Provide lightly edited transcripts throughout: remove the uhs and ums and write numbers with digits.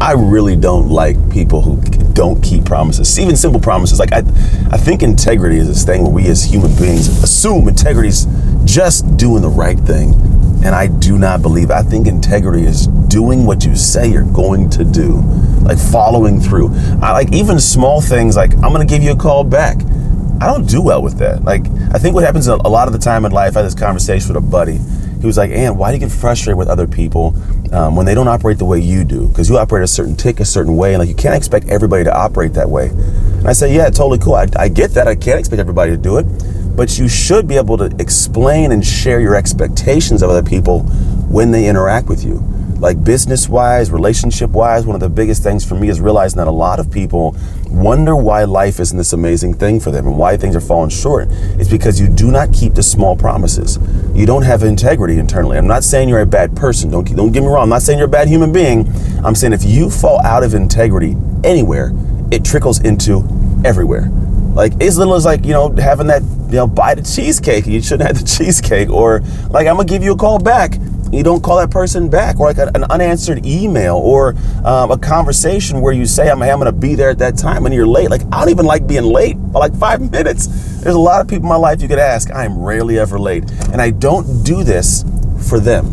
I really don't like people who don't keep promises, even simple promises. Like I think integrity is this thing where we as human beings assume integrity is just doing the right thing. And I do not believe. I think integrity is doing what you say you're going to do, like following through. I like even small things like, I'm going to give you a call back. I don't do well with that. Like, I think what happens a lot of the time in life, I had this conversation with a buddy. He was like, Ann, why do you get frustrated with other people when they don't operate the way you do? Because you operate a certain way, and like you can't expect everybody to operate that way. And I said, yeah, totally cool. I get that. I can't expect everybody to do it. But you should be able to explain and share your expectations of other people when they interact with you. Like business-wise, relationship-wise, one of the biggest things for me is realizing that a lot of people wonder why life isn't this amazing thing for them and why things are falling short. It's because you do not keep the small promises. You don't have integrity internally. I'm not saying you're a bad person. Don't get me wrong. I'm not saying you're a bad human being. I'm saying if you fall out of integrity anywhere, it trickles into everywhere. Like as little as like, having that, bite of cheesecake. You shouldn't have the cheesecake. Or like, I'm going to give you a call back. You don't call that person back, or like an unanswered email, or a conversation where you say, I'm going to be there at that time and you're late. Like, I don't even like being late by like 5 minutes. There's a lot of people in my life you could ask. I am rarely ever late. And I don't do this for them.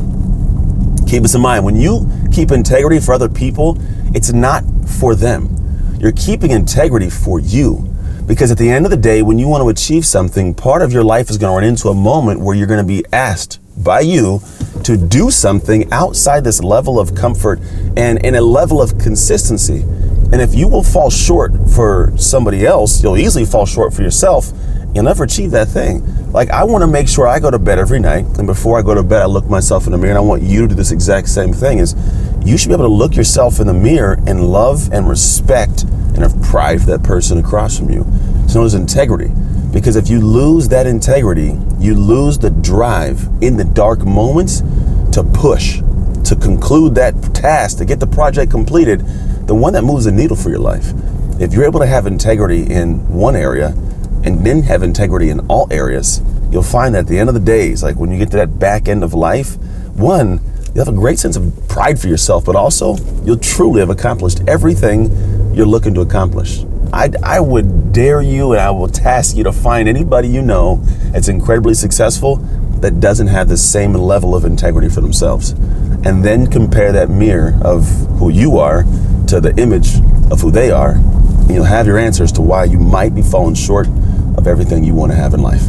Keep this in mind. When you keep integrity for other people, it's not for them. You're keeping integrity for you. Because at the end of the day, when you want to achieve something, part of your life is going to run into a moment where you're going to be asked by you to do something outside this level of comfort and in a level of consistency. And if you will fall short for somebody else, you'll easily fall short for yourself. You'll never achieve that thing. Like, I want to make sure I go to bed every night, and before I go to bed, I look myself in the mirror, and I want you to do this exact same thing. Is you should be able to look yourself in the mirror and love and respect and have pride for that person across from you. It's known as integrity. Because if you lose that integrity, you lose the drive in the dark moments to push, to conclude that task, to get the project completed, the one that moves the needle for your life. If you're able to have integrity in one area and then have integrity in all areas, you'll find that at the end of the days, like when you get to that back end of life, one, you'll have a great sense of pride for yourself, but also you'll truly have accomplished everything you're looking to accomplish. I would dare you, and I will task you to find anybody you know that's incredibly successful that doesn't have the same level of integrity for themselves. And then compare that mirror of who you are to the image of who they are, and you'll have your answers to why you might be falling short of everything you want to have in life.